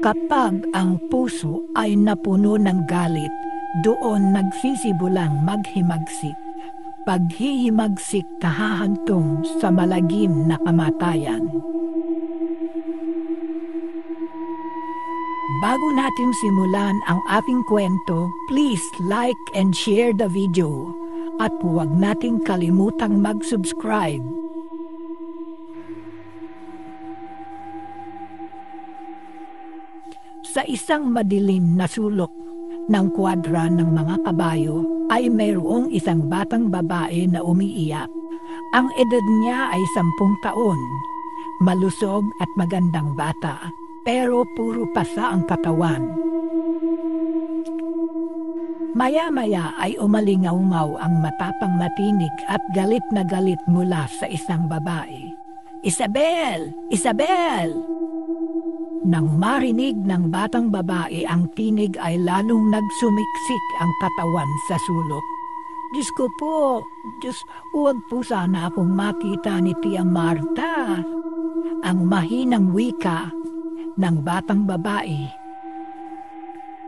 Kapag ang puso ay napuno ng galit, doon nagsisibulang maghimagsik. Paghihimagsik tahahantong sa malagim na kamatayan. Bago natin simulan ang ating kwento, please like and share the video. At huwag nating kalimutang mag-subscribe. Sa isang madilim na sulok ng kwadra ng mga kabayo ay mayroong isang batang babae na umiiyak. Ang edad niya ay 10 taon. Malusog at magandang bata, pero puro pasa ang katawan. Maya-maya ay umalingaw-ngaw ang matapang na tinig at galit na galit mula sa isang babae. "Isabel! Isabel!" Nang marinig ng batang babae ang tinig ay lalong nagsumiksik ang katawan sa sulok. "Diyos ko po, Diyos, huwag po sana akong makita ni Tia Marta." Ang mahinang wika ng batang babae.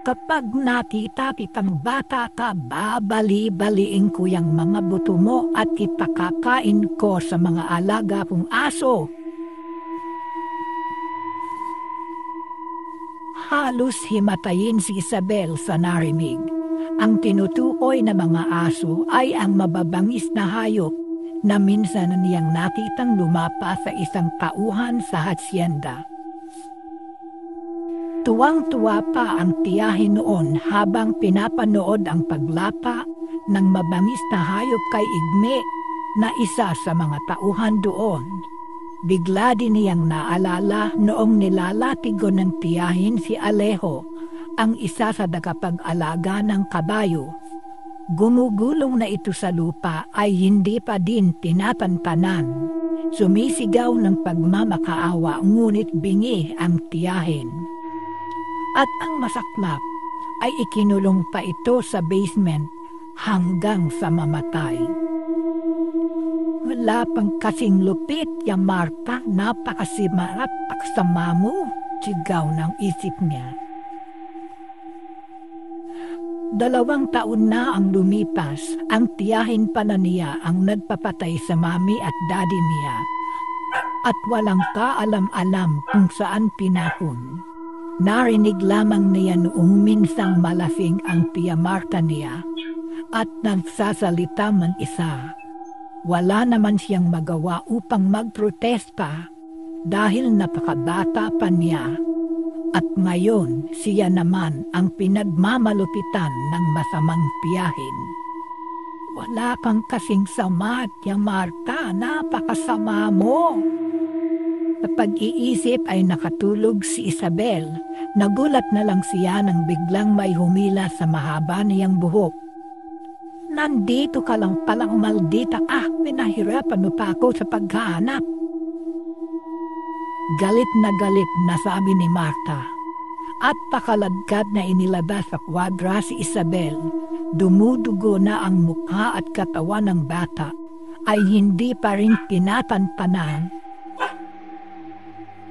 "Kapag nakita kitang bata ka, babali-baliin ko yung mga buto mo at ipakakain ko sa mga alaga kong aso." Halos himatayin si Isabel sa narinig. Ang tinutukoy na mga aso ay ang mababangis na hayop na minsan niyang nakitang lumapa sa isang tauhan sa hasyenda. Tuwang-tuwa pa ang tiyahin noon habang pinapanood ang paglapa ng mabangis na hayop kay Igme na isa sa mga tauhan doon. Bigla din niyang naalala noong nilalatigo ng tiyahin si Alejo, ang isa sa tagapag-alaga ng kabayo. Gumugulong na ito sa lupa ay hindi pa din tinatantanan. Sumisigaw ng pagmamakaawa ngunit bingi ang tiyahin. At ang masaklap ay ikinulong pa ito sa basement hanggang sa mamatay. "Wala pang kasing lupit, ya Marta, napakasima at paksama mo," sigaw ng isip niya. 2 taon na ang lumipas, ang tiyahin pa na niya ang nagpapatay sa mami at daddy niya. At walang kaalam-alam kung saan pinakon. Narinig lamang niya noong minsang malasing ang Tia Marta niya at nagsasalita man isa. Wala naman siyang magawa upang magprotesta dahil napakabata pa niya at ngayon siya naman ang pinagmamalupitan ng masamang tiyahin. "Wala kang kasing sama, Tia Marta, napakasama mo." Sa pag-iisip ay nakatulog si Isabel. Nagulat na lang siya nang biglang may humila sa mahaba niyang buhok. "Nandito ka lang palang maldita ka, pinahirapan mo pa ako sa paghahanap." Galit na sabi ni Marta. At pakaladkad na inilabas sa kwadra si Isabel. Dumudugo na ang mukha at katawan ng bata ay hindi pa rin tinatantanan.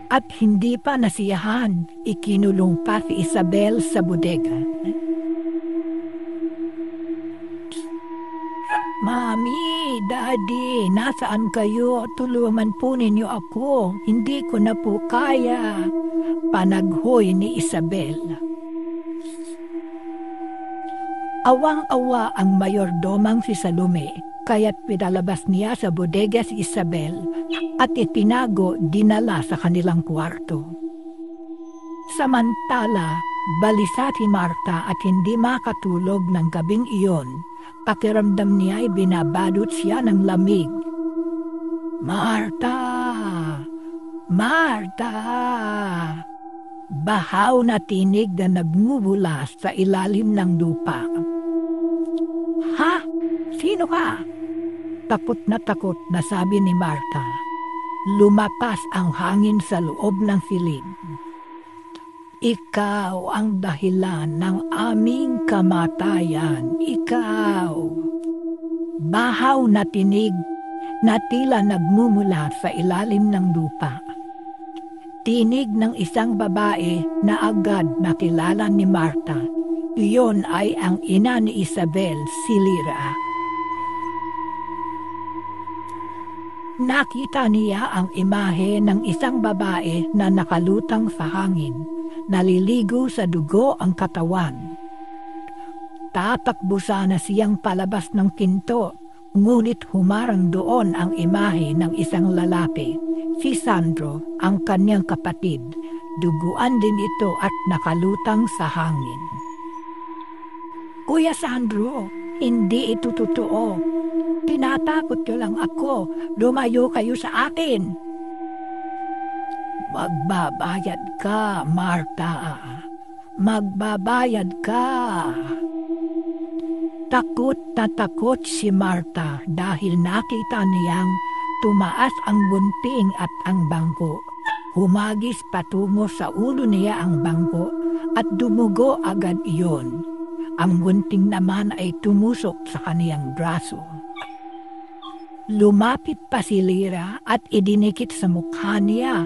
At hindi pa nasiyahan, ikinulong pa si Isabel sa bodega. "Mami, Daddy, nasaan kayo? Tulungan po ninyo ako. Hindi ko na po kaya." Panaghoy ni Isabel. Awang-awa ang mayordomang si Salome, kaya't pinalabas niya sa bodega si Isabel at itinago dinala sa kanilang kwarto. Samantala, balisa si Marta at hindi makatulog ng gabing iyon. Pakiramdam niya ay binabadot siya ng lamig. "Marta! Marta!" Bahaw na tinig na nagmumula sa ilalim ng lupa. "Ha? Sino ka?" Takot na sabi ni Marta. Lumakas ang hangin sa loob ng silid. "Ikaw ang dahilan ng aming kamatayan. Ikaw." Bahaw na tinig na tila nagmumula sa ilalim ng lupa. Tinig ng isang babae na agad nakilala ni Marta. Iyon ay ang ina ni Isabel, si Lyra. Nakita niya ang imahe ng isang babae na nakalutang sa hangin. Naliligo sa dugo ang katawan. Tatakbo sana siyang palabas ng pinto, ngunit humarang doon ang imahe ng isang lalaki. Si Sandro, ang kanyang kapatid, duguan din ito at nakalutang sa hangin. Kuya Sandro, hindi ito totoo. Tinatakot ko lang ako. Lumayo kayo sa akin. Magbabayad ka, Marta. Magbabayad ka. Takot na takot si Marta dahil nakita niyang tumaas ang gunting at ang bangko. Humagis patungo sa ulo niya ang bangko at dumugo agad iyon. Ang gunting naman ay tumusok sa kaniyang braso. Lumapit pa si Lyra at idinikit sa mukha niya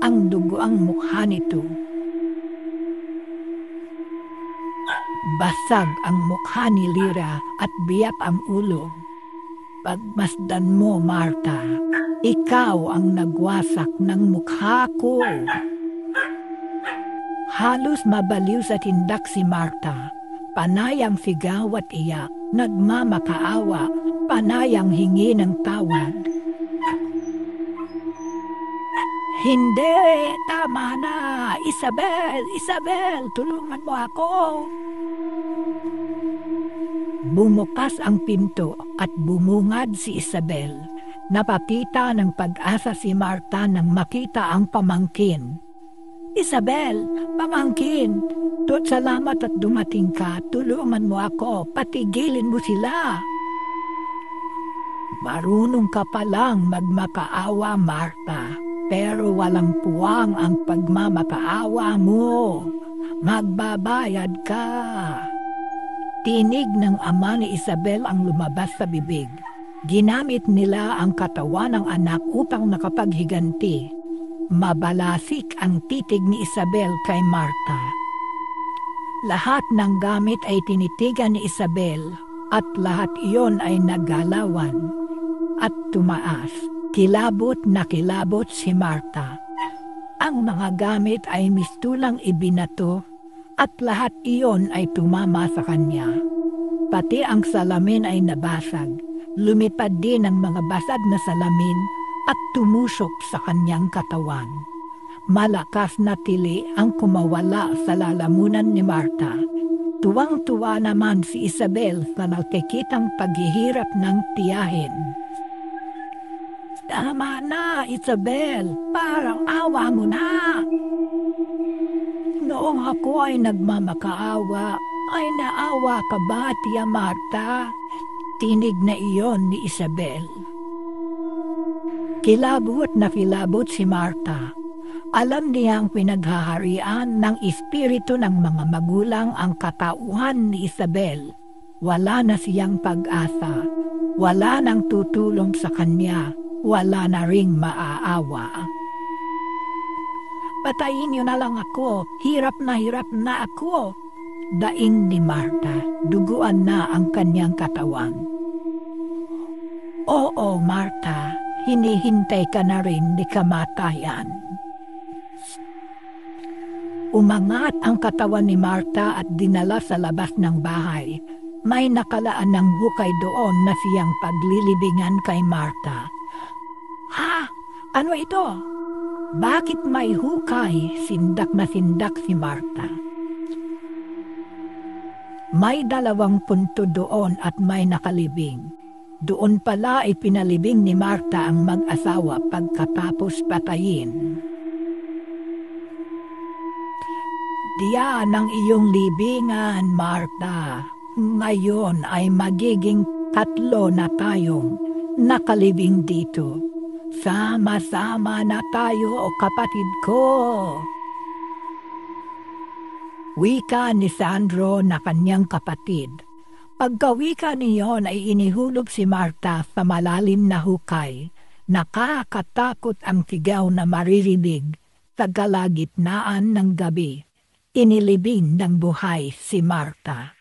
ang dugoang mukha nito. Basag ang mukha ni Lyra at biyak ang ulo. Pagmasdan mo, Marta, ikaw ang nagwasak ng mukha ko. Halos mabaliw sa tindak si Marta. Panayang sigaw at iyak, nagmamakaawa, panayang hingi ng tawad. Hindi, tama na. Isabel, tulungan mo ako. Bumukas ang pinto at bumungad si Isabel. Napakita ng pag-asa si Marta nang makita ang pamangkin. Isabel, pamangkin, salamat at dumating ka. Tulungan mo ako, patigilin mo sila. Marunong ka palang magmakaawa, Marta, pero walang puwang ang pagmamakaawa mo. Magbabayad ka. Tinig ng ama ni Isabel ang lumabas sa bibig. Ginamit nila ang katawan ng anak upang nakapaghiganti. Mabalasik ang titig ni Isabel kay Marta. Lahat ng gamit ay tinitigan ni Isabel at lahat iyon ay naggalawan at tumaas. Kilabot na kilabot si Marta. Ang mga gamit ay mistulang ibinato at lahat iyon ay tumama sa kanya. Pati ang salamin ay nabasag. Lumipad din ang mga basag na salamin at tumusok sa kanyang katawan. Malakas na tili ang kumawala sa lalamunan ni Marta. Tuwang-tuwa naman si Isabel sa nakikitang paghihirap ng tiyahin. Tama na, Isabel. Parang awa mo na. Noong ako ay nagmamakaawa, ay naawa ka ba, Tia Marta? Tinig na iyon ni Isabel. Kilabot na kilabot si Marta. Alam niyang pinaghaharian ng espiritu ng mga magulang ang katauhan ni Isabel. Wala na siyang pag-asa. Wala nang tutulong sa kanya. Wala na ring maaawa. Patayin niyo na lang ako. Hirap na ako. Daing ni Marta. Duguan na ang kanyang katawan. Oo, Marta. Hinihintay ka na rin ni kamatayan. Umangat ang katawan ni Marta at dinala sa labas ng bahay. May nakalaan ng hukay doon na siyang paglilibingan kay Marta. Ha? Ano ito? Bakit may hukay? Sindak na sindak si Marta. May 2 punto doon at may nakalibing. Doon pala ay pinalibing ni Marta ang mag-asawa pagkatapos patayin. Diyan ang iyong libingan, Marta. Ngayon ay magiging 3 na tayong nakalibing dito. Sama-sama na tayo, kapatid ko. Wika ni Sandro na kanyang kapatid. Pagkawika niyon ay inihulog si Marta sa malalim na hukay. Nakakatakot ang sigaw na maririnig. Sa kalagitnaan ng gabi, inilibing ng buhay si Marta.